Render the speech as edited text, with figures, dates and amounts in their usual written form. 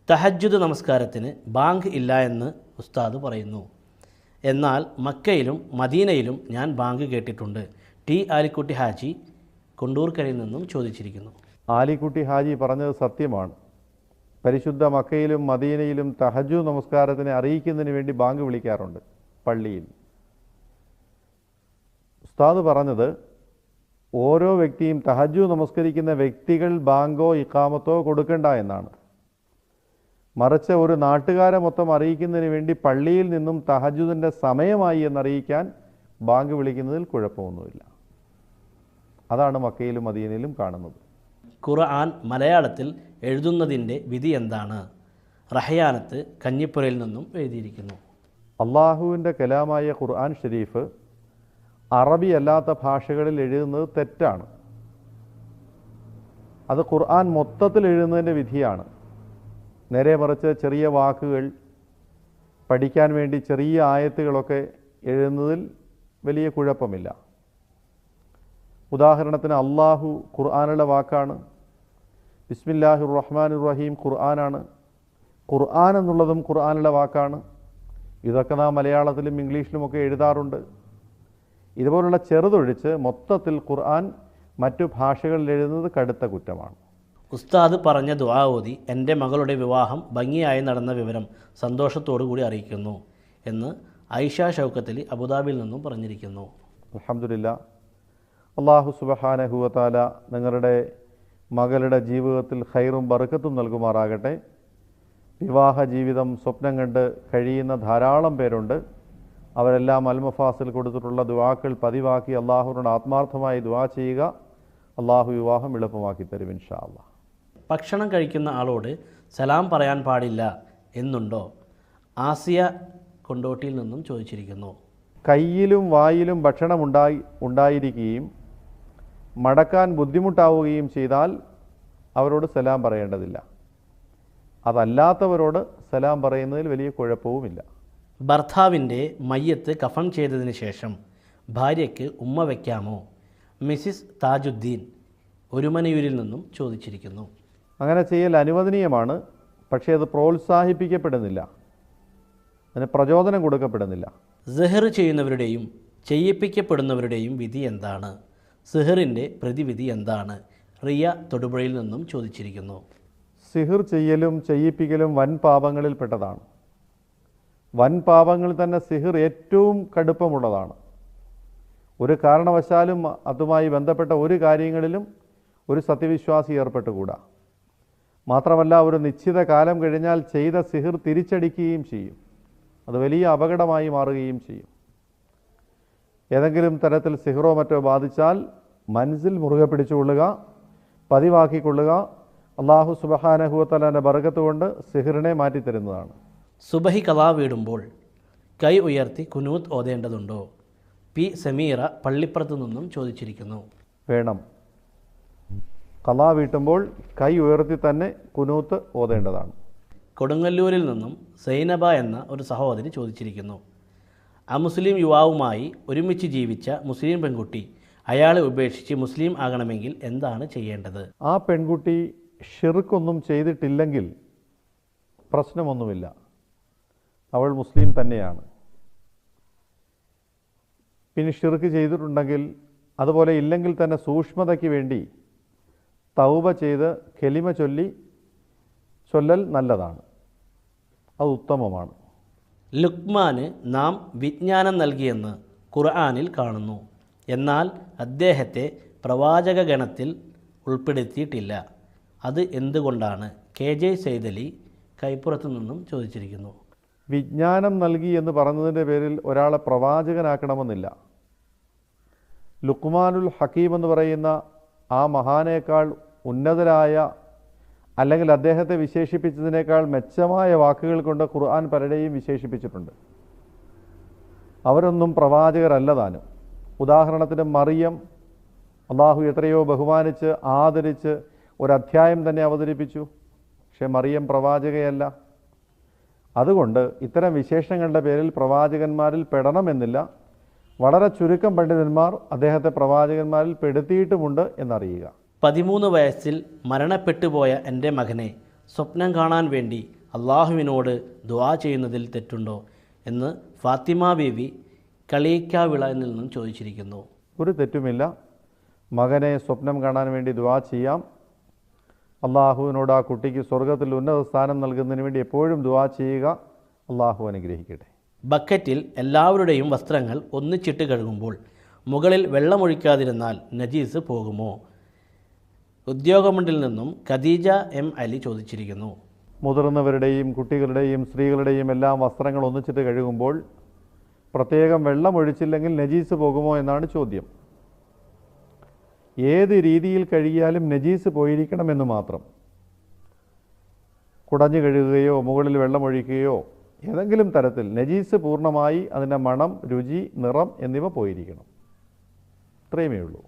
തഹജ്ജുദ് നമസ്കാരത്തിന് ബാങ്ക് ഇല്ല എന്ന് ഉസ്താദ് പറയുന്നു. എന്നാൽ മക്കയിലും മദീനയിലും ഞാൻ ബാങ്ക് കേട്ടിട്ടുണ്ട്. ടി ആലിക്കുട്ടി ഹാജി കൊണ്ടൂർക്കരയിൽ നിന്നും ചോദിച്ചിരിക്കുന്നു. ആലിക്കുട്ടി ഹാജി പറഞ്ഞത് സത്യമാണ്. പരിശുദ്ധ മക്കയിലും മദീനയിലും തഹജ്ജുദ് നമസ്കാരത്തിനെ അറിയിക്കുന്നതിന് വേണ്ടി ബാങ്ക് വിളിക്കാറുണ്ട് പള്ളിയിൽ. ഉസ്താദ് പറഞ്ഞത് ഓരോ വ്യക്തിയും തഹജ്ജുദ് നമസ്കരിക്കുന്ന വ്യക്തികൾ ബാങ്കോ ഇഖാമത്തോ കൊടുക്കണ്ട എന്നാണ്. മറിച്ച് ഒരു നാട്ടുകാരെ മൊത്തം അറിയിക്കുന്നതിന് വേണ്ടി പള്ളിയിൽ നിന്നും തഹജ്ജുദിൻ്റെ സമയമായി എന്നറിയിക്കാൻ ബാങ്ക് വിളിക്കുന്നതിൽ കുഴപ്പമൊന്നുമില്ല. അതാണ് മക്കയിലും മദീനയിലും കാണുന്നത്. ഖുർആൻ മലയാളത്തിൽ എഴുതുന്നതിൻ്റെ വിധി എന്താണ്? റഹയാനത്ത് കഞ്ഞിപ്പുരയിൽ നിന്നും എഴുതിയിരിക്കുന്നു. അള്ളാഹുവിൻ്റെ കലാമായ ഖുർആൻ ഷരീഫ് അറബി അല്ലാത്ത ഭാഷകളിൽ എഴുതുന്നത് തെറ്റാണ്. അത് ഖുർആൻ മൊത്തത്തിൽ എഴുതുന്നതിൻ്റെ വിധിയാണ്. നേരെ മറിച്ച് ചെറിയ വാക്കുകൾ പഠിക്കാൻ വേണ്ടി ചെറിയ ആയത്തുകളൊക്കെ എഴുതുന്നതിൽ വലിയ കുഴപ്പമില്ല. ഉദാഹരണത്തിന് അള്ളാഹു ഖുർആനുള്ള വാക്കാണ്. ബിസ്മില്ലാഹിർ റഹ്മാനിർ റഹീം ഖുർആനാണ്. ഖുർആൻ എന്നുള്ളതും ഖുർആനുള്ള വാക്കാണ്. ഇതൊക്കെ നാം മലയാളത്തിലും ഇംഗ്ലീഷിലുമൊക്കെ എഴുതാറുണ്ട്. ഇതുപോലുള്ള ചെറുതൊഴിച്ച് മൊത്തത്തിൽ ഖുർആൻ മറ്റു ഭാഷകളിൽ എഴുതുന്നത് കടുത്ത കുറ്റമാണ്. ഉസ്താദ് പറഞ്ഞ ദുആ ഓതി എൻ്റെ മകളുടെ വിവാഹം ഭംഗിയായി നടന്ന വിവരം സന്തോഷത്തോടു കൂടി അറിയിക്കുന്നു എന്ന് ഐഷ ഷൗക്കത്തലി അബുദാബിയിൽ നിന്നും പറഞ്ഞിരിക്കുന്നു. അൽഹംദുലില്ലാ. അല്ലാഹു സുബ്ഹാനഹു വ തആല നിങ്ങളുടെ മകളുടെ ജീവിതത്തിൽ ഖൈറും ബർക്കത്തും നൽകുമാറാകട്ടെ. വിവാഹ ജീവിതം സ്വപ്നം കണ്ട് കഴിയുന്ന ധാരാളം പേരുണ്ട്. അവരെല്ലാം അൽമഫാസിൽ കൊടുത്തിട്ടുള്ള ദുആക്കൾ പതിവാക്കി അള്ളാഹുവിനോട് ആത്മാർത്ഥമായി ദുആ ചെയ്യുക. അള്ളാഹു വിവാഹം എളുപ്പമാക്കി തരും ഇൻഷാ അല്ലാഹ്. ഭക്ഷണം കഴിക്കുന്ന ആളോട് സലാം പറയാൻ പാടില്ല എന്നുണ്ടോ? ആസിയ കൊണ്ടോട്ടിയിൽ നിന്നും ചോദിച്ചിരിക്കുന്നു. കയ്യിലും വായിലും ഭക്ഷണം ഉണ്ടായിരിക്കുകയും മടക്കാൻ ബുദ്ധിമുട്ടാവുകയും ചെയ്താൽ അവരോട് സലാം പറയേണ്ടതില്ല. അതല്ലാത്തവരോട് സലാം പറയുന്നതിൽ വലിയ കുഴപ്പവുമില്ല. ഭർത്താവിൻ്റെ മയ്യത്ത് കഫൻ ചെയ്തതിന് ശേഷം ഭാര്യയ്ക്ക് ഉമ്മ വയ്ക്കാമോ? മിസിസ് താജുദ്ദീൻ ഒരുമനയൂരിൽ നിന്നും ചോദിച്ചിരിക്കുന്നു. അങ്ങനെ ചെയ്യൽ അനുവദനീയമാണ്. പക്ഷേ അത് പ്രോത്സാഹിപ്പിക്കപ്പെടുന്നില്ല, അതിന് പ്രചോദനം കൊടുക്കപ്പെടുന്നില്ല. സിഹർ ചെയ്യുന്നവരുടെയും ചെയ്യിപ്പിക്കപ്പെടുന്നവരുടെയും വിധി എന്താണ്? സിഹറിൻ്റെ പ്രതിവിധി എന്താണ്? റിയ തൊടുപുഴയിൽ നിന്നും ചോദിച്ചിരിക്കുന്നു. സിഹിർ ചെയ്യലും ചെയ്യിപ്പിക്കലും വൻ പാപങ്ങളിൽപ്പെട്ടതാണ്. വൻ പാപങ്ങളിൽ തന്നെ സിഹിർ ഏറ്റവും കടുപ്പമുള്ളതാണ്. ഒരു കാരണവശാലും അതുമായി ബന്ധപ്പെട്ട ഒരു കാര്യങ്ങളിലും ഒരു സത്യവിശ്വാസി ഏർപ്പെട്ടുകൂടാ. മാത്രമല്ല, ഒരു നിശ്ചിത കാലം കഴിഞ്ഞാൽ ചെയ്ത സിഹിർ തിരിച്ചടിക്കുകയും ചെയ്യും. അത് വലിയ അപകടമായി മാറുകയും ചെയ്യും. ഏതെങ്കിലും തരത്തിൽ സിഹിറോ മറ്റോ ബാധിച്ചാൽ മനസ്സിൽ മുറുകെ പിടിച്ചുകൊള്ളുക, പതിവാക്കിക്കൊള്ളുക. അള്ളാഹു സുബ്ഹാനഹു വ തആലയുടെ ബർക്കത്ത് കൊണ്ട് സിഹിറിനെ മാറ്റിത്തരുന്നതാണ്. സുബഹി ഖളാ വീടുമ്പോൾ കൈ ഉയർത്തി കുനൂത്ത് ഓതേണ്ടതുണ്ടോ? പി സമീറ പള്ളിപ്പുറത്തു നിന്നും ചോദിച്ചിരിക്കുന്നു. വേണം. ഖളാ വീട്ടുമ്പോൾ കൈ ഉയർത്തി തന്നെ കുനൂത്ത് ഓതേണ്ടതാണ്. കൊടുങ്ങല്ലൂരിൽ നിന്നും സൈനബ എന്ന ഒരു സഹോദരി ചോദിച്ചിരിക്കുന്നു. അമുസ്ലിം യുവാവുമായി ഒരുമിച്ച് ജീവിച്ച മുസ്ലിം പെൺകുട്ടി അയാളെ ഉപേക്ഷിച്ച് മുസ്ലിം ആകണമെങ്കിൽ എന്താണ് ചെയ്യേണ്ടത്? ആ പെൺകുട്ടി ഷിർക്കൊന്നും ചെയ്തിട്ടില്ലെങ്കിൽ പ്രശ്നമൊന്നുമില്ല, അവൾ മുസ്ലിം തന്നെയാണ്. പിന്നെ ഷിർക്ക് ചെയ്തിട്ടുണ്ടെങ്കിൽ, അതുപോലെ ഇല്ലെങ്കിൽ തന്നെ സൂക്ഷ്മതയ്ക്ക് വേണ്ടി തൗബ ചെയ്ത് കെലിമ ചൊല്ലൽ നല്ലതാണ്, അത് ഉത്തമമാണ്. ലുക്മാന് നാം വിജ്ഞാനം നൽകിയെന്ന് ഖുർആനിൽ കാണുന്നു. എന്നാൽ അദ്ദേഹത്തെ പ്രവാചക ഗണത്തിൽ ഉൾപ്പെടുത്തിയിട്ടില്ല. അത് എന്തുകൊണ്ടാണ്? KJ സൈദലി കൈപ്പുറത്തു നിന്നും ചോദിച്ചിരിക്കുന്നു. വിജ്ഞാനം നൽകി എന്ന് പറഞ്ഞതിൻ്റെ പേരിൽ ഒരാളെ പ്രവാചകനാക്കണമെന്നില്ല. ലുക്മാനുൽ ഹക്കീം എന്ന് പറയുന്ന ആ മഹാനേക്കാൾ ഉന്നതരായ, അല്ലെങ്കിൽ അദ്ദേഹത്തെ വിശേഷിപ്പിച്ചതിനേക്കാൾ മെച്ചമായ വാക്കുകൾ കൊണ്ട് ഖുർആൻ പലരെയും വിശേഷിപ്പിച്ചിട്ടുണ്ട്. അവരൊന്നും പ്രവാചകരല്ല താനും. ഉദാഹരണത്തിന് മറിയം, അള്ളാഹു എത്രയോ ബഹുമാനിച്ച് ആദരിച്ച് ഒരധ്യായം തന്നെ അവതരിപ്പിച്ചു. പക്ഷേ മറിയം പ്രവാചകയല്ല. അതുകൊണ്ട് ഇത്തരം വിശേഷങ്ങളുടെ പേരിൽ പ്രവാചകന്മാരിൽ പെടണമെന്നില്ല. വളരെ ചുരുക്കം പണ്ഡിതന്മാർ അദ്ദേഹത്തെ പ്രവാചകന്മാരിൽ പെടുത്തിയിട്ടുമുണ്ട് എന്നറിയുക. 13 വയസ്സിൽ മരണപ്പെട്ടുപോയ എൻ്റെ മകനെ സ്വപ്നം കാണാൻ വേണ്ടി അള്ളാഹുവിനോട് ദുആ ചെയ്യുന്നതിൽ തെറ്റുണ്ടോ എന്ന് ഫാത്തിമ ബീവി കളീക്കാവിളയിൽ നിന്നും ചോദിച്ചിരിക്കുന്നു. ഒരു തെറ്റുമില്ല. മകനെ സ്വപ്നം കാണാൻ വേണ്ടി ദുആ ചെയ്യാം. അള്ളാഹുവിനോട് ആ കുട്ടിക്ക് സ്വർഗത്തിൽ ഉന്നത സ്ഥാനം നൽകുന്നതിന് വേണ്ടി എപ്പോഴും ദുആ ചെയ്യുക. അള്ളാഹു അനുഗ്രഹിക്കട്ടെ. ബക്കറ്റിൽ എല്ലാവരുടെയും വസ്ത്രങ്ങൾ ഒന്നിച്ചിട്ട് കഴുകുമ്പോൾ മുകളിൽ വെള്ളമൊഴിക്കാതിരുന്നാൽ നജീസ് പോകുമോ? ഉദ്യോഗമണ്ഡിൽ നിന്നും ഖദീജ എം അലി ചോദിച്ചിരിക്കുന്നു. മുതിർന്നവരുടെയും കുട്ടികളുടെയും സ്ത്രീകളുടെയും എല്ലാം വസ്ത്രങ്ങൾ ഒന്നിച്ചിട്ട് കഴുകുമ്പോൾ പ്രത്യേകം വെള്ളം ഒഴിച്ചില്ലെങ്കിൽ നജീസ് പോകുമോ എന്നാണ് ചോദ്യം. ഏത് രീതിയിൽ കഴുകിയാലും നജീസ് പോയിരിക്കണമെന്ന് മാത്രം. കുടഞ്ഞു കഴുകുകയോ മുകളിൽ വെള്ളമൊഴിക്കുകയോ ഏതെങ്കിലും തരത്തിൽ നജീസ് പൂർണ്ണമായി അതിൻ്റെ മണം, രുചി, നിറം എന്നിവ പോയിരിക്കണം. ഇത്രയുമേ ഉള്ളൂ.